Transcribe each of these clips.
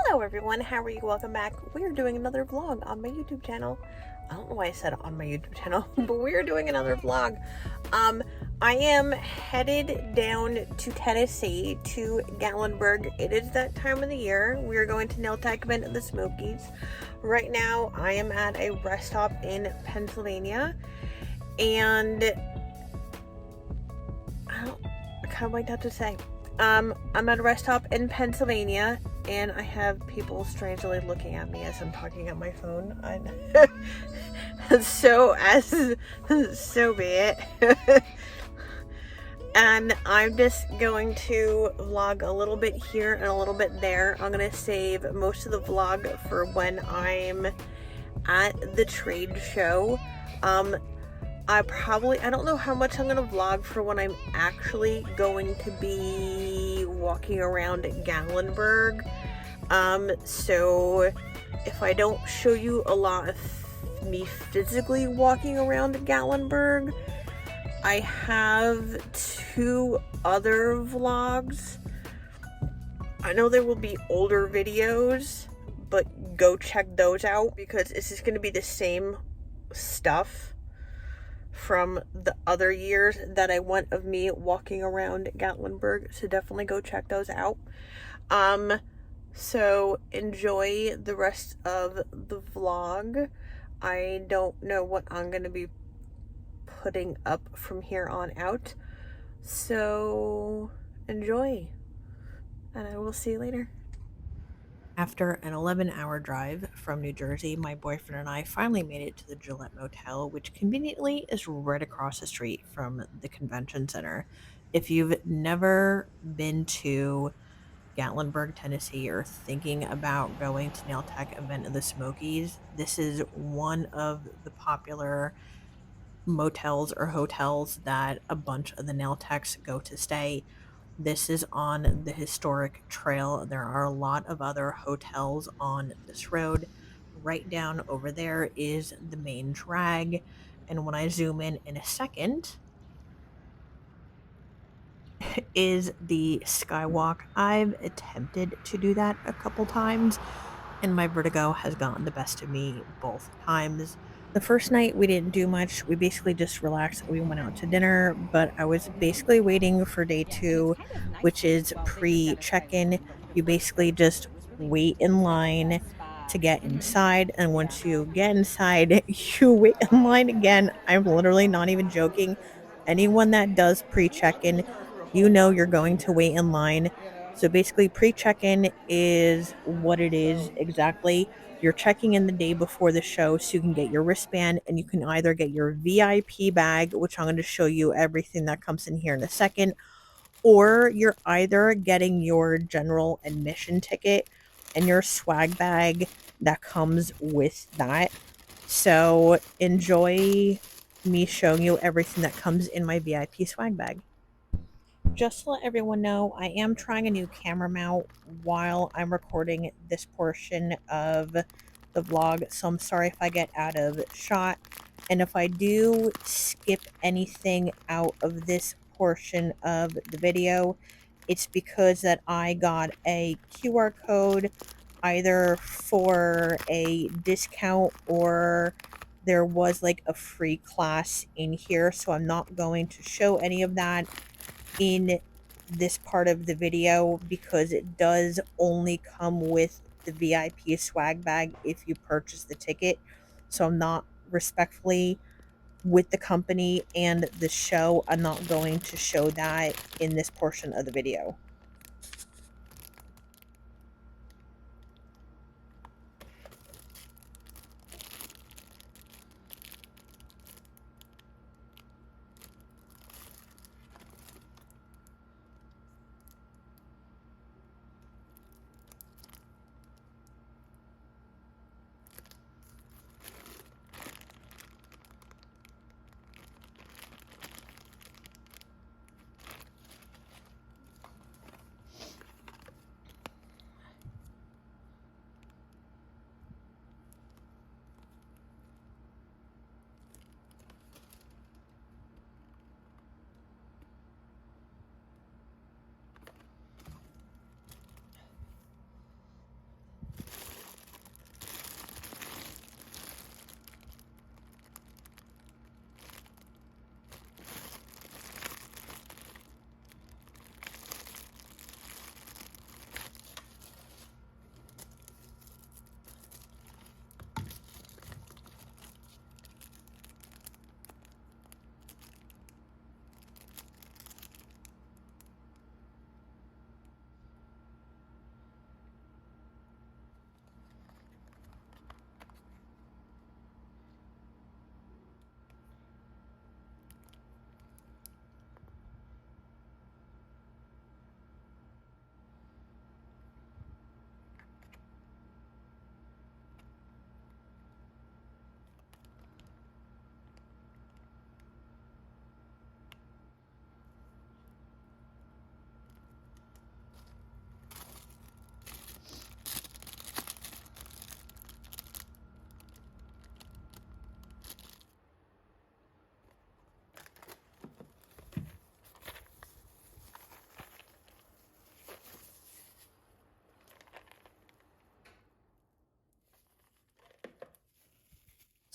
Hello everyone, how are you? Welcome back. We're doing another vlog on my YouTube channel. I don't know why I said on my YouTube channel, but we're doing another vlog. I am headed down to Tennessee, to Gatlinburg. It is that time of the year. We are going to nail tech event at the Smokies. Right now, I am at a rest stop in Pennsylvania, and I kind of like that to say. I'm at a rest stop in Pennsylvania, and I have people strangely looking at me as I'm talking on my phone. So be it. And I'm just going to vlog a little bit here and a little bit there. I'm gonna save most of the vlog for when I'm at the trade show. I don't know how much I'm gonna vlog for when I'm actually going to be walking around Gatlinburg. So if I don't show you a lot of me physically walking around Gatlinburg, I have 2 other vlogs. I know there will be older videos, but go check those out because it's just gonna be the same stuff from the other years that I went of me walking around Gatlinburg, so definitely go check those out. So enjoy the rest of the vlog. I don't know what I'm gonna be putting up from here on out, so enjoy, and I will see you later. After an 11-hour drive from New Jersey, my boyfriend and I finally made it to the Gillette Motel, which conveniently is right across the street from the convention center. If you've never been to Gatlinburg, Tennessee, or thinking about going to Nail Tech event of the Smokies, this is one of the popular motels or hotels that a bunch of the nail techs go to stay. This is on the historic trail. There are a lot of other hotels on this road. Right down over there is the main drag. And when I zoom in a second, is the skywalk. I've attempted to do that a couple times, and my vertigo has gotten the best of me both times. The first night we didn't do much. We basically just relaxed. We went out to dinner, but I was basically waiting for day 2, which is pre-check-in. You basically just wait in line to get inside, and once you get inside, you wait in line again. I'm literally not even joking. Anyone that does pre-check-in, you know you're going to wait in line. So basically, pre-check-in is what it is exactly. You're checking in the day before the show so you can get your wristband, and you can either get your VIP bag, which I'm going to show you everything that comes in here in a second, or you're either getting your general admission ticket and your swag bag that comes with that. So enjoy me showing you everything that comes in my VIP swag bag. Just to let everyone know, I am trying a new camera mount while I'm recording this portion of the vlog, so I'm sorry if I get out of shot. And if I do skip anything out of this portion of the video, it's because that I got a QR code either for a discount or there was like a free class in here, so I'm not going to show any of that in this part of the video because it does only come with the VIP swag bag if you purchase the ticket. So I'm not, respectfully, with the company and the show, I'm not going to show that in this portion of the video.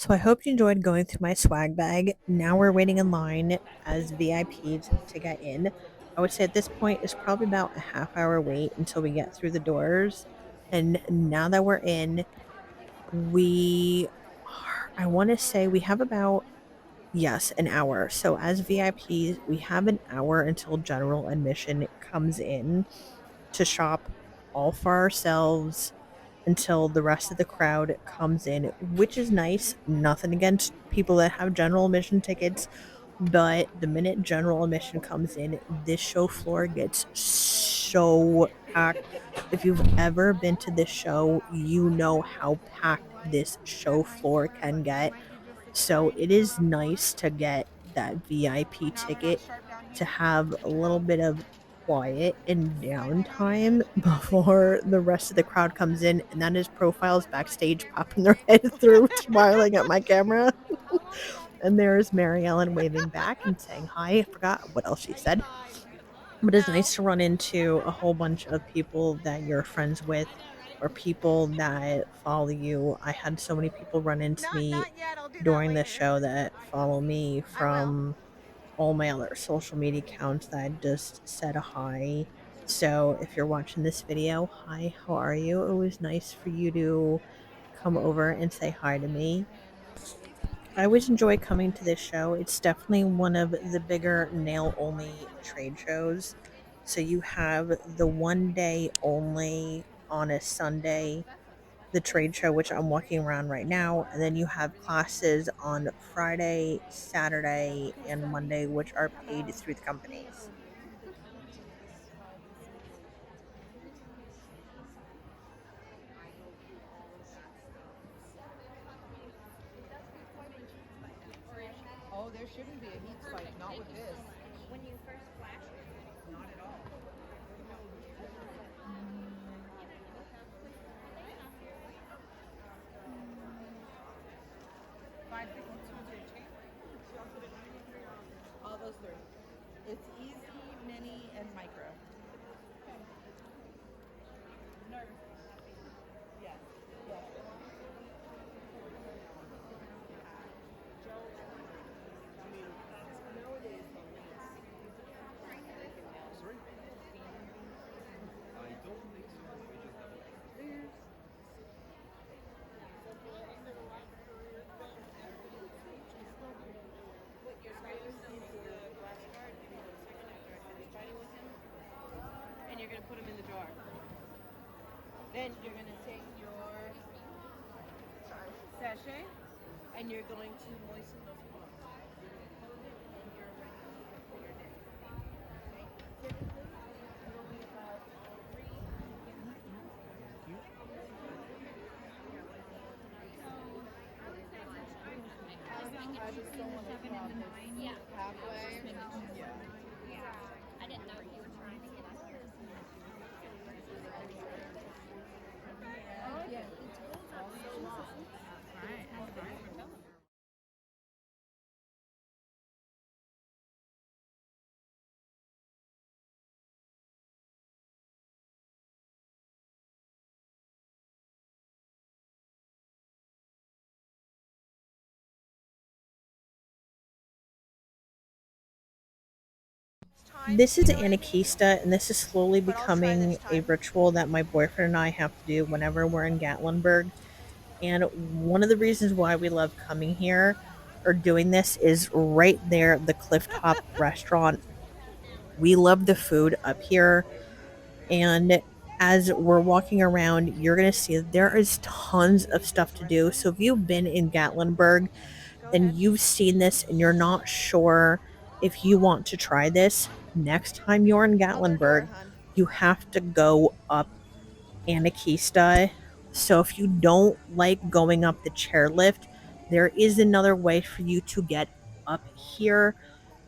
So I hope you enjoyed going through my swag bag. Now we're waiting in line as VIPs to get in. I would say at this point it's probably about a half hour wait until we get through the doors. And now that we're in, we I want to say we have about yes, an hour. So as VIPs, we have an hour until general admission comes in to shop all for ourselves until the rest of the crowd comes in, which is nice. Nothing against people that have general admission tickets, but the minute general admission comes in, this show floor gets so packed. If you've ever been to this show, you know how packed this show floor can get. So it is nice to get that VIP ticket to have a little bit of quiet and downtime before the rest of the crowd comes in, and that is profiles backstage popping their head through, smiling at my camera. And there's Mary Ellen waving back and saying hi. I forgot what else she said. But it's nice to run into a whole bunch of people that you're friends with or people that follow you. I had so many people run into me during the show that follow me from all my other social media accounts that just said a hi. So if you're watching this video, hi, how are you? It was nice for you to come over and say hi to me. I always enjoy coming to this show. It's definitely one of the bigger nail only trade shows. So you have the one day only on a Sunday, the trade show, which I'm walking around right now. And then you have classes on Friday, Saturday, and Monday, which are paid through the companies. Oh, there shouldn't be a heat spike, not with this. When you first flash it, not at all. 552 all those three. It's easy, mini, and micro. Nerve. Yes. Yes. And you're gonna put them in the jar. Then you're gonna take your sachet and you're going to moisten those palms. And you're ready for your day. Okay? Typically, it'll be about 3. I just don't want to crowd this halfway. Yeah. I didn't know you were trying to get us here. Oh, yeah. This is Anarchista, and this is slowly becoming a ritual that my boyfriend and I have to do whenever we're in Gatlinburg. And one of the reasons why we love coming here or doing this is right there, the Clifftop restaurant. We love the food up here. And as we're walking around, you're going to see that there is tons of stuff to do. So if you've been in Gatlinburg, then you've seen this and you're not sure if you want to try this. Next time you're in Gatlinburg, you have to go up Anarchista. So if you don't like going up the chairlift, there is another way for you to get up here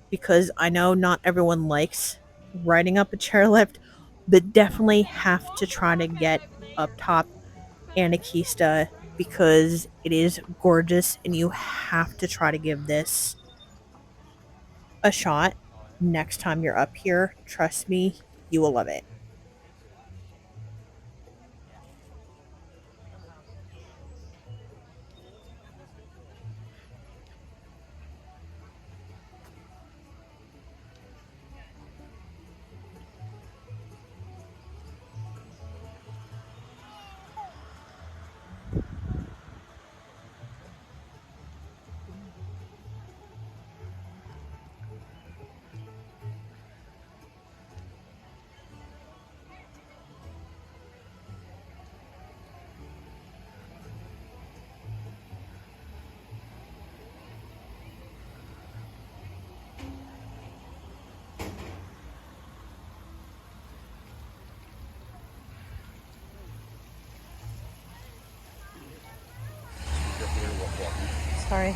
because I know not everyone likes riding up a chairlift, but definitely have to try to get up top Anarchista because it is gorgeous and you have to try to give this a shot next time you're up here. Trust me, you will love it. Sorry.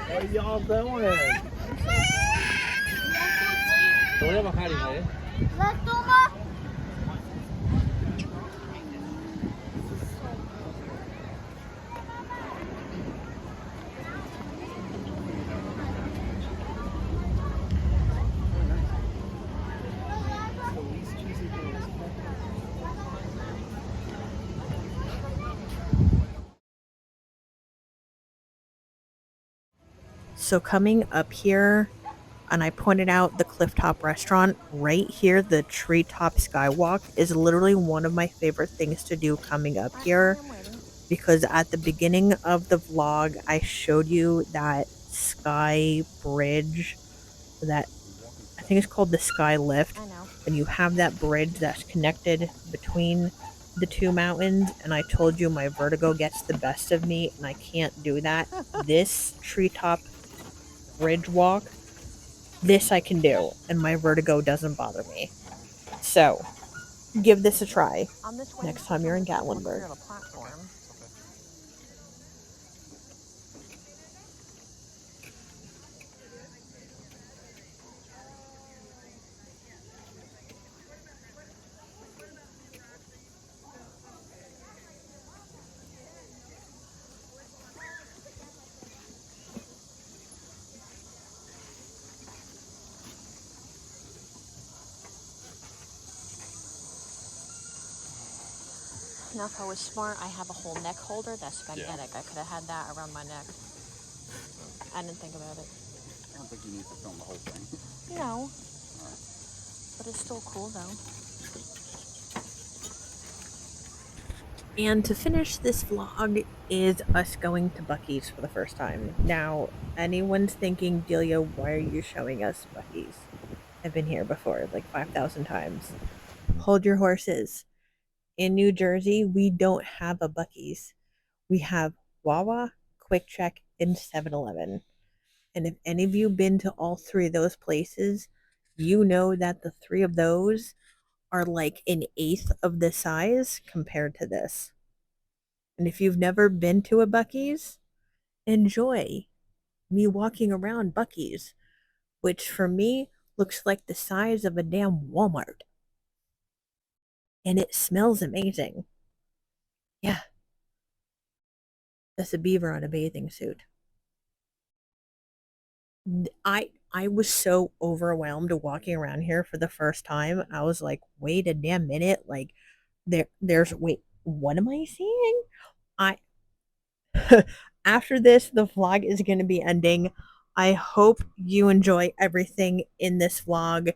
What are y'all doing? Tối mà khai thì thế. So coming up here, and I pointed out the Clifftop restaurant right here, the Treetop Skywalk is literally one of my favorite things to do coming up here, because at the beginning of the vlog, I showed you that sky bridge that I think it's called the Sky Lift. I know. And you have that bridge that's connected between the two mountains, and I told you my vertigo gets the best of me and I can't do that. This treetop bridge walk, this I can do, and my vertigo doesn't bother me. So give this a try next time you're in Gatlinburg. Now, if I was smart, I have a whole neck holder that's magnetic. I could have had that around my neck. I didn't think about it. I don't think you need to film the whole thing. No. But it's still cool, though. And to finish this vlog is us going to Buc-ee's for the first time. Now, anyone's thinking, Delia, why are you showing us Buc-ee's? I've been here before, like 5,000 times. Hold your horses. In New Jersey, we don't have a Buc-ee's. We have Wawa, Quick Check, and 7-Eleven. And if any of you been to all three of those places, you know that the three of those are like an eighth of the size compared to this. And if you've never been to a Buc-ee's, enjoy me walking around Buc-ee's, which for me looks like the size of a damn Walmart. And it smells amazing. Yeah. That's a beaver on a bathing suit. I was so overwhelmed walking around here for the first time. I was like, wait a damn minute. Like there's wait, what am I seeing? I after this, the vlog is gonna be ending. I hope you enjoy everything in this vlog.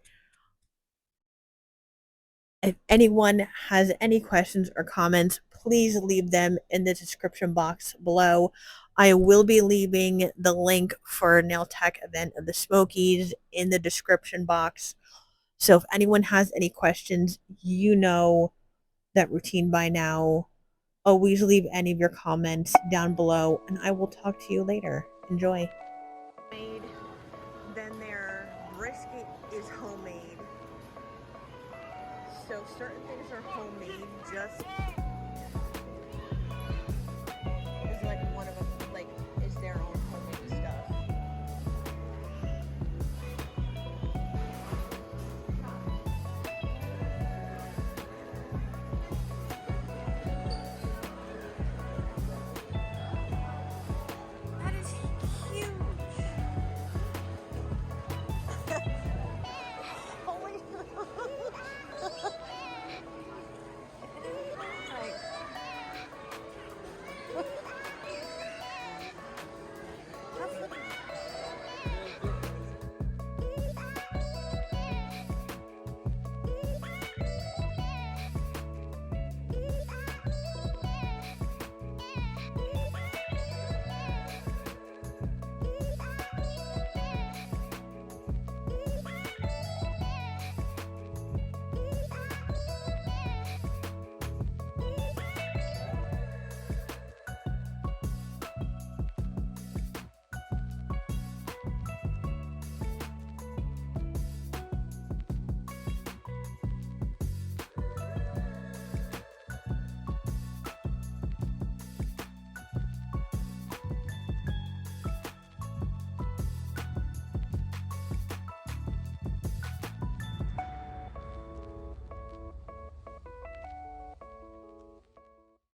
If anyone has any questions or comments, please leave them in the description box below. I will be leaving the link for Nail Tech event of the Smokies in the description box. So if anyone has any questions, you know that routine by now, always leave any of your comments down below, and I will talk to you later. Enjoy. Then their brisket is homemade. So certain things are homemade, just